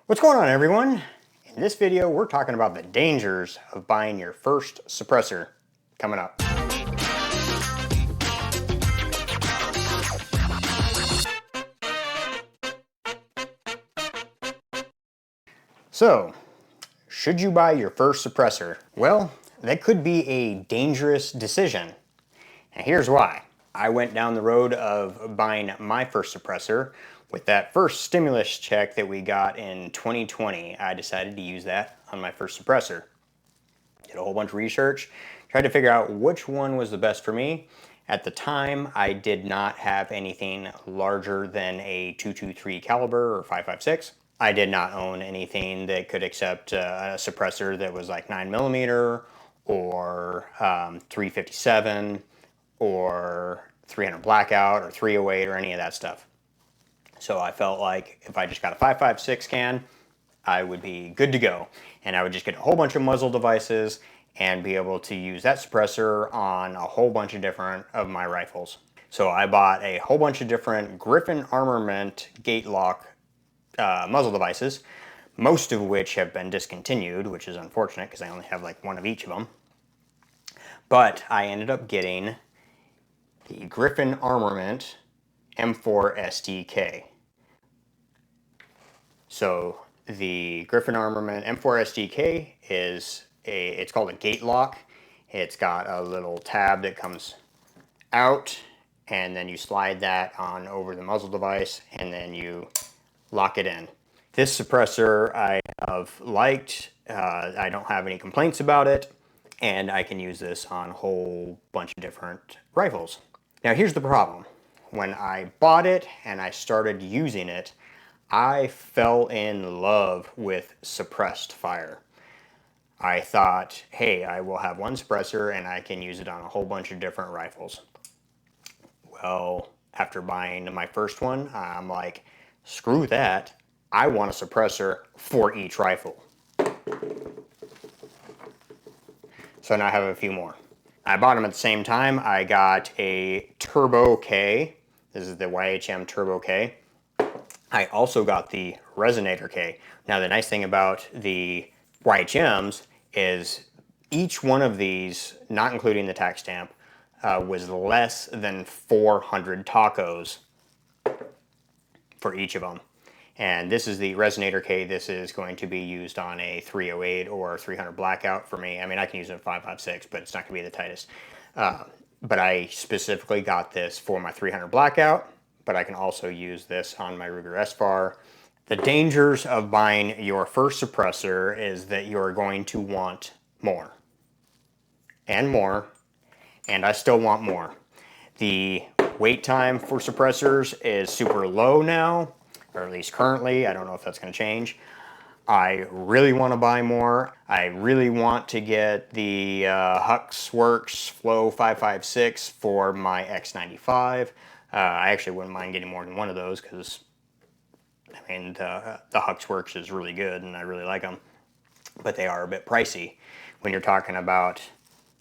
What's going on, everyone? In this video, we're talking about the dangers of buying your first suppressor. Coming up. So, should you buy your first suppressor? Well, that could be a dangerous decision. And here's why. I went down the road of buying my first suppressor. With that first stimulus check that we got in 2020, I decided to use that on my first suppressor. Did a whole bunch of research, tried to figure out which one was the best for me. At the time, I did not have anything larger than a 223 caliber or 5.56. I did not own anything that could accept a suppressor that was like 9mm or 357 or 300 blackout or 308 or any of that stuff. So I felt like if I just got a 5.56 can, I would be good to go. And I would just get a whole bunch of muzzle devices and be able to use that suppressor on a whole bunch of different of my rifles. So I bought a whole bunch of different Griffin Armament gate lock muzzle devices, most of which have been discontinued, which is unfortunate because I only have like one of each of them. But I ended up getting the Griffin Armament M4 SDK. So the Griffin Armament M4 SDK it's called a gate lock. It's got a little tab that comes out, and then you slide that on over the muzzle device, and then you lock it in. This suppressor I have liked. I don't have any complaints about it, and I can use this on a whole bunch of different rifles. Now here's the problem. When I bought it and I started using it, I fell in love with suppressed fire. I thought, hey, I will have one suppressor and I can use it on a whole bunch of different rifles. Well, after buying my first one, I'm like, screw that. I want a suppressor for each rifle. So now I have a few more. I bought them at the same time. I got a Turbo K. This is the YHM Turbo K. I also got the Resonator K. Now the nice thing about the YHMs is each one of these, not including the tax stamp, was less than 400 tacos for each of them. And this is the Resonator K. This is going to be used on a 308 or 300 blackout for me. I mean, I can use it at 5.56, but it's not going to be the tightest. But I specifically got this for my 300 blackout, but I can also use this on my Ruger S-FAR. The dangers of buying your first suppressor is that you're going to want more. And more. And I still want more. The wait time for suppressors is super low now, or at least currently. I don't know if that's going to change. I really want to buy more. I really want to get the Huxworks Flow 5.56 for my X95. I actually wouldn't mind getting more than one of those because, I mean, the Huxworks is really good and I really like them. But they are a bit pricey when you're talking about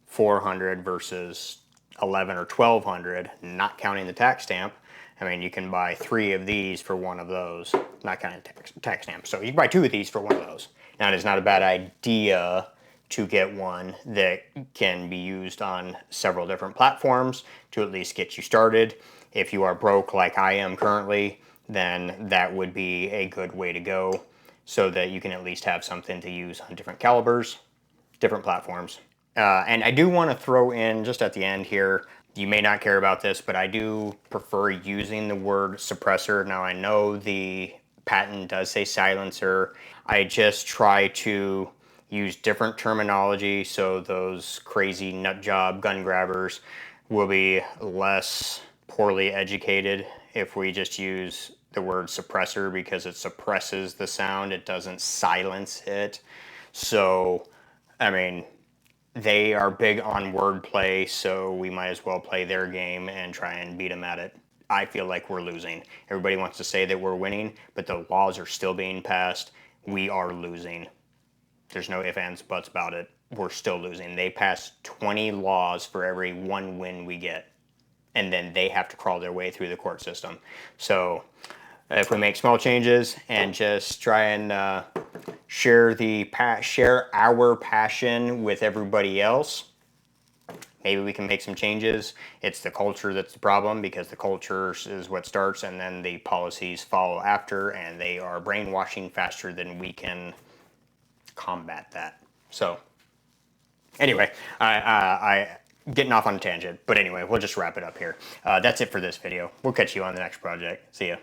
400 versus 11 or 1200, not counting the tax stamp. I mean, you can buy 3 of these for one of those, not counting tax stamp. So you can buy 2 of these for one of those. Now, it's not a bad idea to get one that can be used on several different platforms to at least get you started. If you are broke like I am currently, then that would be a good way to go so that you can at least have something to use on different calibers, different platforms. And I do want to throw in, just at the end here, you may not care about this, but I do prefer using the word suppressor. Now, I know the patent does say silencer. I just try to use different terminology so those crazy nut job gun grabbers will be less poorly educated if we just use the word suppressor, because it suppresses the sound. It doesn't silence it. So, I mean, they are big on wordplay, so we might as well play their game and try and beat them at it. I feel like we're losing. Everybody wants to say that we're winning, but the laws are still being passed. We are losing. There's no ifs, ands, buts about it. We're still losing. They pass 20 laws for every one win we get, and then they have to crawl their way through the court system. So If we make small changes and just try and share our passion with everybody else, maybe we can make some changes. It's the culture that's the problem, because the culture is what starts, and then the policies follow after, and they are brainwashing faster than we can combat that. So anyway, I getting off on a tangent, but anyway, we'll just wrap it up here. That's it for this video. We'll catch you on the next project. See ya.